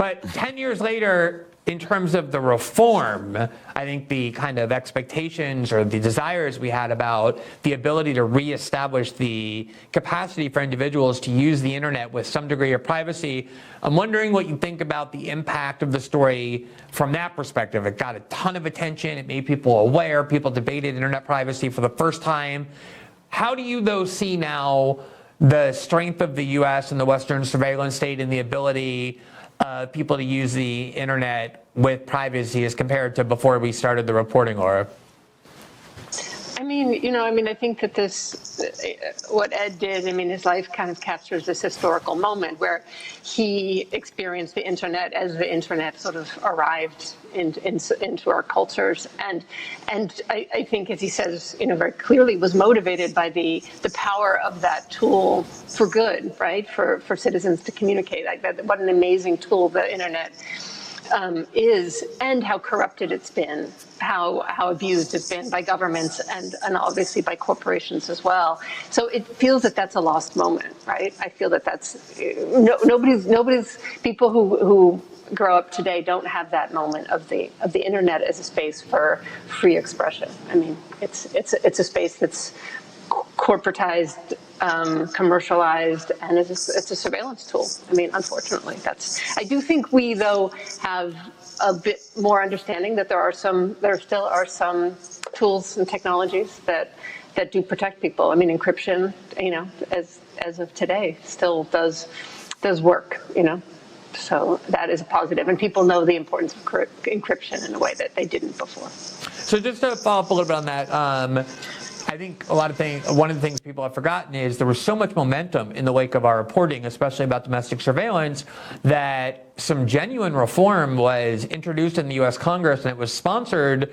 But 10 years later, in terms of the reform, I think the kind of expectations or the desires we had about the ability to reestablish the capacity for individuals to use the internet with some degree of privacy, I'm wondering what you think about the impact of the story from that perspective. It got a ton of attention. It made people aware. People debated internet privacy for the first time. How do you, though, see now the strength of the U.S. and the Western surveillance state and the ability people to use the internet with privacy as compared to before we started the reporting, Laura? I think that what Ed did, his life kind of captures this historical moment where he experienced the internet as the internet sort of arrived into our cultures. And I think, as he says, very clearly, was motivated by the power of that tool for good, right? For citizens to communicate. Like that, what an amazing tool the internet is, and how corrupted it's been, how abused it's been by governments and obviously by corporations as well. So it feels that that's a lost moment, right? I feel that that's nobody's people who grow up today don't have that moment of the internet as a space for free expression. It's a space that's corporatized, commercialized, and it's a surveillance tool. Unfortunately, I do think we, though, have a bit more understanding that there still are some tools and technologies that do protect people. Encryption, as of today, still does work. So that is a positive, and people know the importance of encryption in a way that they didn't before. So just to follow up a little bit on that. I think one of the things people have forgotten is there was so much momentum in the wake of our reporting, especially about domestic surveillance, that some genuine reform was introduced in the U.S. Congress, and it was sponsored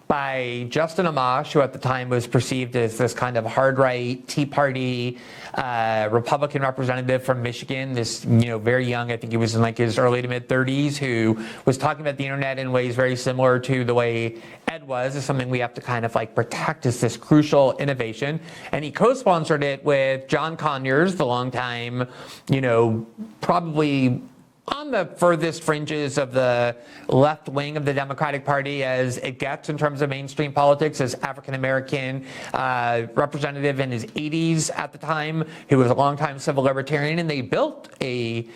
by Justin Amash, who at the time was perceived as this kind of hard-right Tea Party Republican representative from Michigan, this very young, I think he was in like his early to mid-30s, who was talking about the internet in ways very similar to the way Ed was, is something we have to kind of like protect as this crucial innovation. And he co-sponsored it with John Conyers, the longtime, probably on the furthest fringes of the left wing of the Democratic Party as it gets in terms of mainstream politics, as African-American representative in his 80s at the time, who was a longtime civil libertarian, and they built a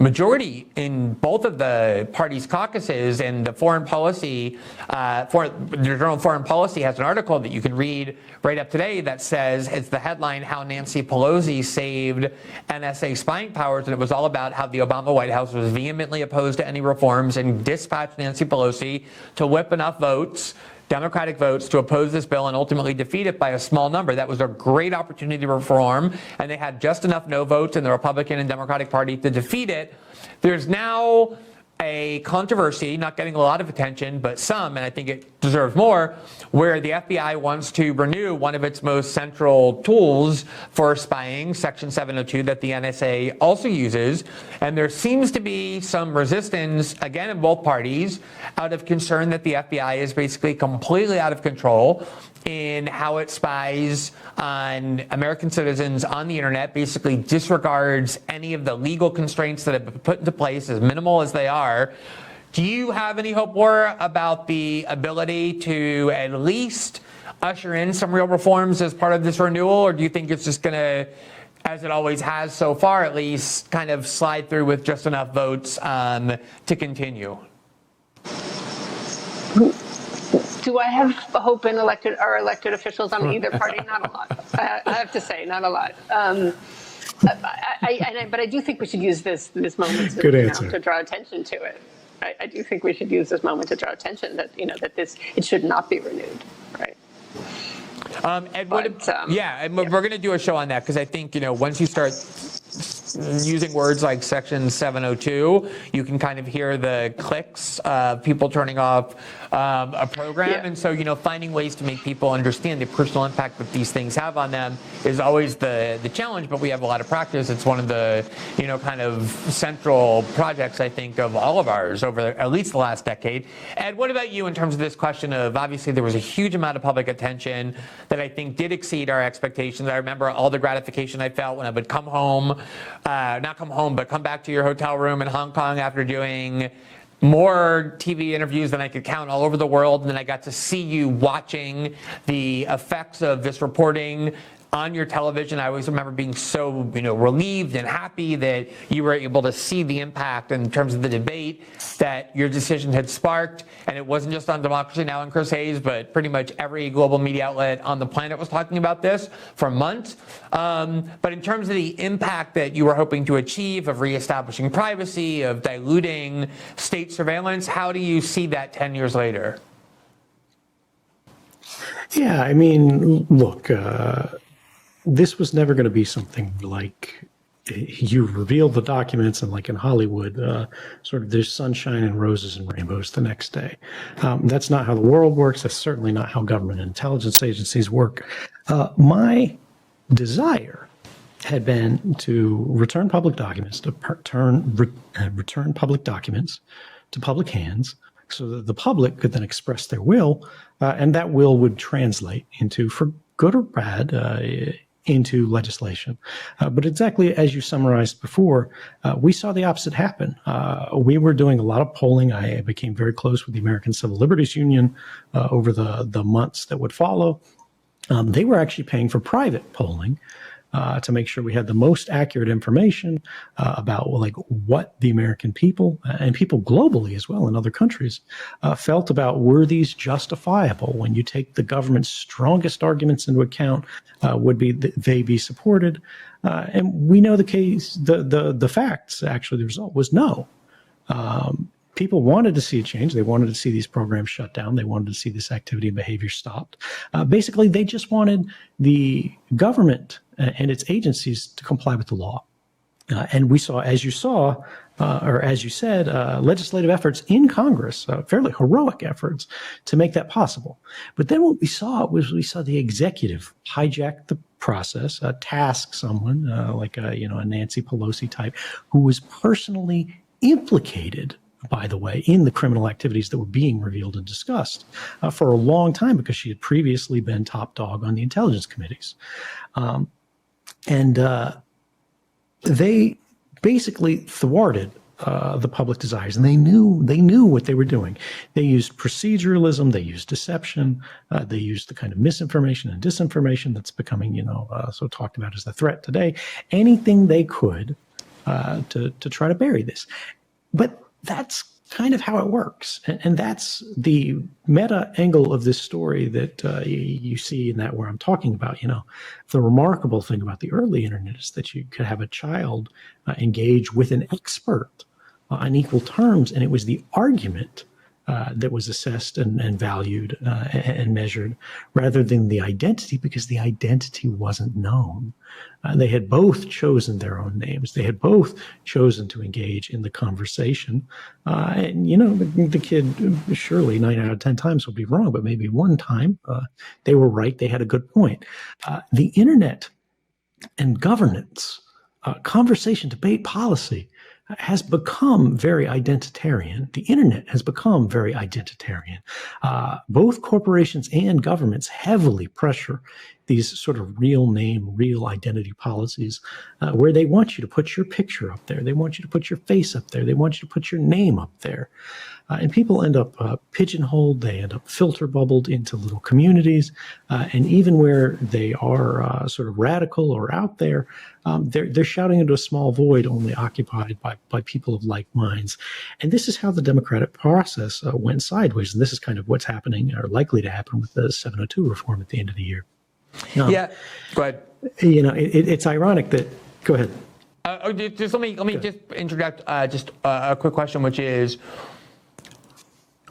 majority in both of the party's caucuses. And the foreign policy, the Journal of Foreign Policy has an article that you can read right up today that says, it's the headline, How Nancy Pelosi Saved NSA Spying Powers, and it was all about how the Obama White House was vehemently opposed to any reforms and dispatched Nancy Pelosi to whip enough votes, Democratic votes, to oppose this bill and ultimately defeat it by a small number. That was a great opportunity to reform, and they had just enough no votes in the Republican and Democratic Party to defeat it. There's now a controversy, not getting a lot of attention, but some, and I think it deserves more, where the FBI wants to renew one of its most central tools for spying, Section 702, that the NSA also uses. And there seems to be some resistance, again, in both parties, out of concern that the FBI is basically completely out of control in how it spies on American citizens on the internet, basically disregards any of the legal constraints that have been put into place, as minimal as they are. Do you have any hope, Laura, about the ability to at least usher in some real reforms as part of this renewal, or do you think it's just going to, as it always has so far at least, kind of slide through with just enough votes to continue? Do I have hope in elected officials on either party? Not a lot. I have to say, not a lot. But I do think we should use this moment to draw attention to it. I do think we should use this moment to draw attention that it should not be renewed, right? And we're going to do a show on that, because I think once you start using words like Section 702, you can kind of hear the clicks of people turning off a program. Yeah. And so, finding ways to make people understand the personal impact that these things have on them is always the challenge, but we have a lot of practice. It's one of the, kind of central projects, I think, of all of ours over at least the last decade. Ed, what about you in terms of this question of, obviously there was a huge amount of public attention that I think did exceed our expectations. I remember all the gratification I felt when I would come home not come home, but come back to your hotel room in Hong Kong after doing more TV interviews than I could count all over the world. And then I got to see you watching the effects of this reporting on your television. I always remember being so, relieved and happy that you were able to see the impact in terms of the debate that your decision had sparked. And it wasn't just on Democracy Now! And Chris Hayes, but pretty much every global media outlet on the planet was talking about this for months. But in terms of the impact that you were hoping to achieve of reestablishing privacy, of diluting state surveillance, how do you see that 10 years later? Yeah, I mean, look, this was never going to be something like you reveal the documents and like in Hollywood, sort of there's sunshine and roses and rainbows the next day. That's not how the world works. That's certainly not how government and intelligence agencies work. My desire had been to return public documents, return public documents to public hands so that the public could then express their will, and that will would translate into, for good or bad, into legislation. But exactly as you summarized before, we saw the opposite happen. We were doing a lot of polling. I became very close with the American Civil Liberties Union over the months that would follow. They were actually paying for private polling to make sure we had the most accurate information about what the American people and people globally as well in other countries felt about, were these justifiable? When you take the government's strongest arguments into account, would they be supported? And we know the case, the facts, actually the result was no. People wanted to see a change. They wanted to see these programs shut down. They wanted to see this activity and behavior stopped. Basically, they just wanted the government and its agencies to comply with the law. And we saw, as you said, legislative efforts in Congress, fairly heroic efforts to make that possible. But then what we saw was the executive hijack the process, task someone like a Nancy Pelosi type who was personally implicated, by the way, in the criminal activities that were being revealed and discussed for a long time, because she had previously been top dog on the intelligence committees. They basically thwarted the public desires, and they knew what they were doing. They used proceduralism, they used deception, they used the kind of misinformation and disinformation that's becoming, so talked about as the threat today. Anything they could to try to bury this. But that's kind of how it works. And that's the meta angle of this story that you see in that where I'm talking about. The remarkable thing about the early internet is that you could have a child engage with an expert on equal terms, and it was the argument that was assessed and valued and measured, rather than the identity, because the identity wasn't known. They had both chosen their own names. They had both chosen to engage in the conversation. And, the kid, surely 9 out of 10 times would be wrong, but maybe one time they were right. They had a good point. The internet and governance, conversation, debate, policy, has become very identitarian. The internet has become very identitarian. Both corporations and governments heavily pressure these sort of real name, real identity policies, where they want you to put your picture up there. They want you to put your face up there. They want you to put your name up there. And people end up pigeonholed. They end up filter bubbled into little communities. And even where they are sort of radical or out there, they're shouting into a small void only occupied by people of like minds. And this is how the democratic process went sideways. And this is kind of what's happening or likely to happen with the 702 reform at the end of the year. Yeah, go ahead. It's ironic that, go ahead. Let me just interject just a quick question, which is,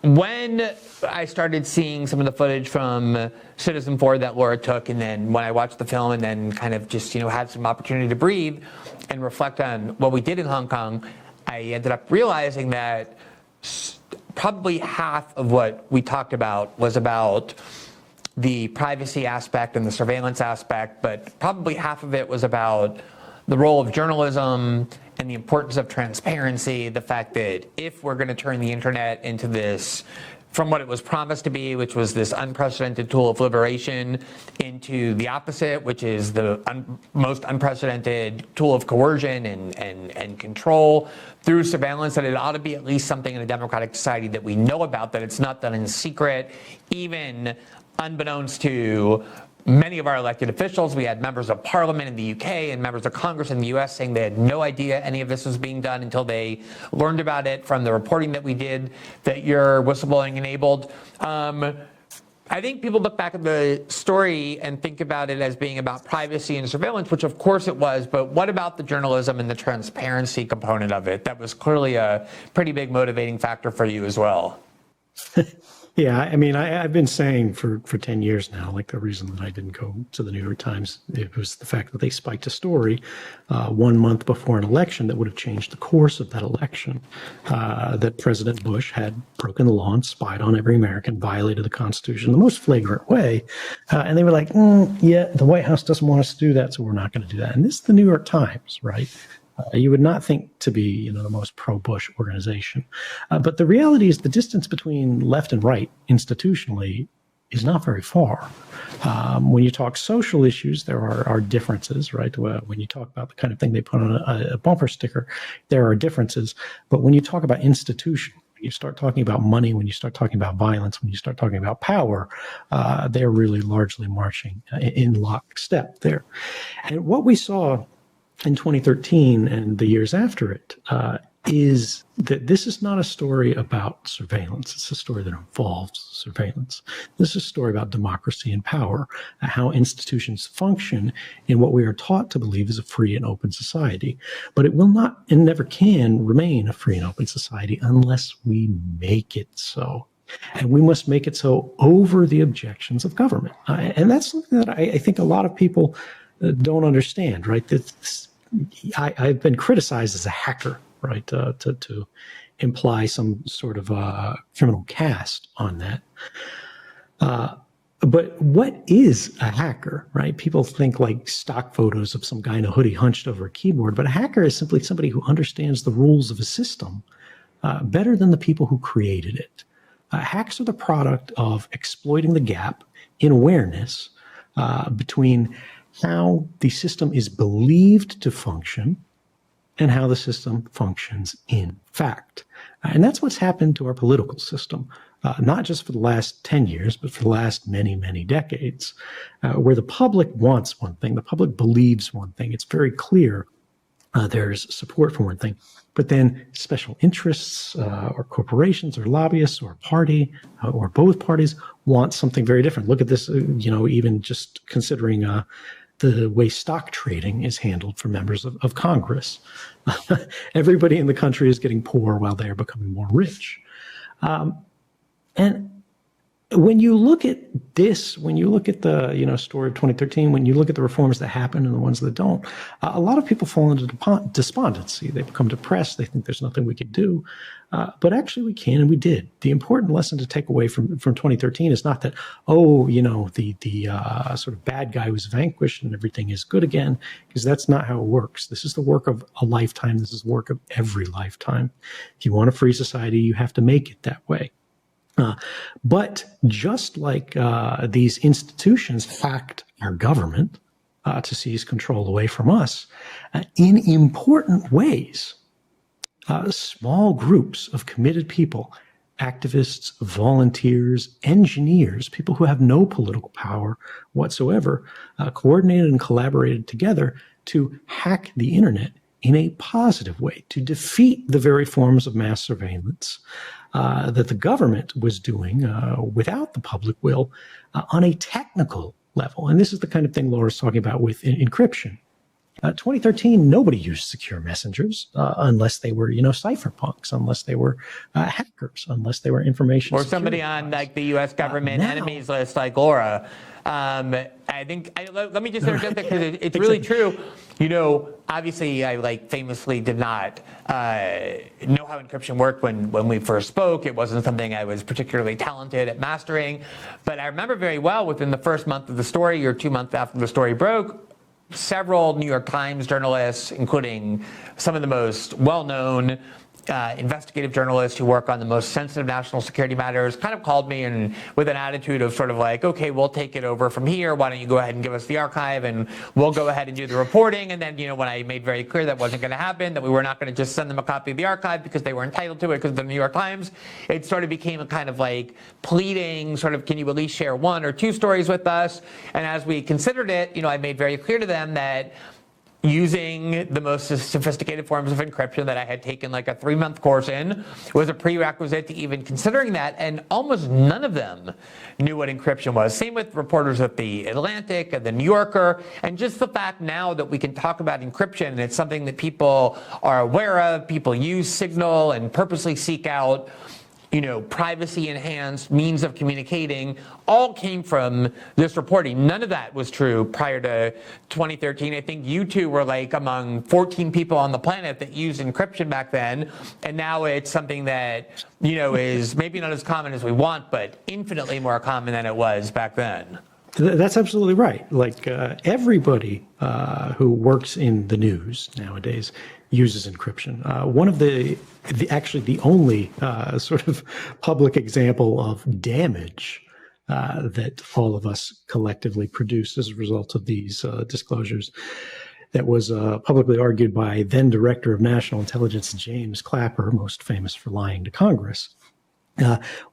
when I started seeing some of the footage from Citizen4 that Laura took, and then when I watched the film and then kind of just, had some opportunity to breathe and reflect on what we did in Hong Kong, I ended up realizing that probably half of what we talked about was about the privacy aspect and the surveillance aspect, but probably half of it was about the role of journalism and the importance of transparency, the fact that if we're going to turn the internet into this from what it was promised to be, which was this unprecedented tool of liberation, into the opposite, which is the most unprecedented tool of coercion and control through surveillance, that it ought to be at least something in a democratic society that we know about, that it's not done in secret, even unbeknownst to many of our elected officials. We had members of parliament in the UK and members of Congress in the US saying they had no idea any of this was being done until they learned about it from the reporting that we did that your whistleblowing enabled. I think people look back at the story and think about it as being about privacy and surveillance, which of course it was, but what about the journalism and the transparency component of it? That was clearly a pretty big motivating factor for you as well. Yeah, I mean, I've been saying for 10 years now, like the reason that I didn't go to the New York Times, it was the fact that they spiked a story 1 month before an election that would have changed the course of that election, that President Bush had broken the law and spied on every American, violated the Constitution in the most flagrant way. And they were like, yeah, the White House doesn't want us to do that, so we're not going to do that. And this is the New York Times, right? You would not think to be, the most pro-Bush organization. But the reality is the distance between left and right institutionally is not very far. When you talk social issues, there are differences, right? When you talk about the kind of thing they put on a bumper sticker, there are differences. But when you talk about institution, you start talking about money, when you start talking about violence, when you start talking about power, they're really largely marching in lockstep there. And what we saw in 2013 and the years after it, is that this is not a story about surveillance. It's a story that involves surveillance. This is a story about democracy and power, how institutions function in what we are taught to believe is a free and open society. But it will not and never can remain a free and open society unless we make it so. And we must make it so over the objections of government. And that's something that I think a lot of people don't understand, right? I've been criticized as a hacker, right, to imply some sort of criminal cast on that. But what is a hacker, right? People think like stock photos of some guy in a hoodie hunched over a keyboard, but a hacker is simply somebody who understands the rules of a system better than the people who created it. Hacks are the product of exploiting the gap in awareness between how the system is believed to function and how the system functions in fact. And that's what's happened to our political system, not just for the last 10 years, but for the last many, many decades, where the public wants one thing, the public believes one thing. It's very clear there's support for one thing, but then special interests or corporations or lobbyists or a party or both parties want something very different. Look at this, even just considering the way stock trading is handled for members of Congress. Everybody in the country is getting poor while they are becoming more rich. And when you look at this, when you look at the story of 2013, when you look at the reforms that happen and the ones that don't, a lot of people fall into despondency. They become depressed. They think there's nothing we could do. But actually we can, and we did. The important lesson to take away from 2013 is not that, the sort of bad guy was vanquished and everything is good again, because that's not how it works. This is the work of a lifetime. This is the work of every lifetime. If you want a free society, you have to make it that way. But just like these institutions hacked our government to seize control away from us, in important ways, small groups of committed people, activists, volunteers, engineers, people who have no political power whatsoever, coordinated and collaborated together to hack the internet in a positive way, to defeat the very forms of mass surveillance that the government was doing without the public will on a technical level. And this is the kind of thing Laura's talking about with encryption. 2013, nobody used secure messengers unless they were, cypherpunks, unless they were hackers, unless they were information or somebody on like the U.S. government enemies list like Laura. I think, let me just interject there because it's really true. Obviously I famously did not know how encryption worked when we first spoke. It wasn't something I was particularly talented at mastering, but I remember very well within the first month of the story or 2 months after the story broke, several New York Times journalists, including some of the most well-known investigative journalists who work on the most sensitive national security matters kind of called me and with an attitude of sort of like, okay, we'll take it over from here. Why don't you go ahead and give us the archive and we'll go ahead and do the reporting. And then, when I made very clear that wasn't going to happen, that we were not going to just send them a copy of the archive because they were entitled to it because of the New York Times, it sort of became a kind of like pleading sort of, can you at least share 1 or 2 stories with us? And as we considered it, I made very clear to them that using the most sophisticated forms of encryption that I had taken like a 3-month course in was a prerequisite to even considering that, and almost none of them knew what encryption was. Same with reporters at the Atlantic and the New Yorker, and just the fact now that we can talk about encryption and it's something that people are aware of, people use Signal and purposely seek out privacy-enhanced means of communicating, all came from this reporting. None of that was true prior to 2013. I think you two were like among 14 people on the planet that used encryption back then, and now it's something that, is maybe not as common as we want, but infinitely more common than it was back then. That's absolutely right. Like everybody who works in the news nowadays uses encryption. One of the only sort of public example of damage that all of us collectively produce as a result of these disclosures that was publicly argued by then Director of National Intelligence James Clapper, most famous for lying to Congress,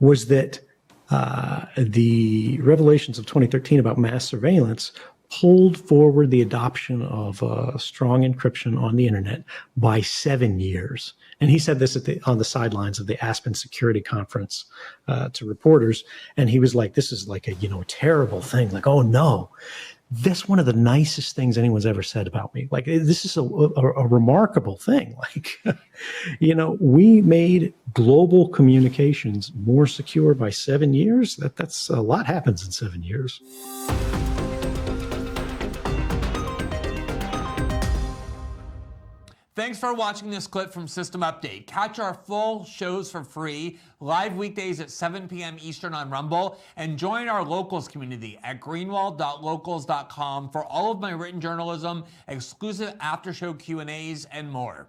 was that the revelations of 2013 about mass surveillance pulled forward the adoption of strong encryption on the internet by 7 years. And he said this on the sidelines of the Aspen Security Conference to reporters. And he was like, this is like a terrible thing. Like, oh no, that's one of the nicest things anyone's ever said about me. Like, this is a remarkable thing. Like, we made global communications more secure by 7 years. That's a lot happens in 7 years. Thanks for watching this clip from System Update. Catch our full shows for free, live weekdays at 7 p.m. Eastern on Rumble, and join our locals community at greenwald.locals.com for all of my written journalism, exclusive after-show Q&As, and more.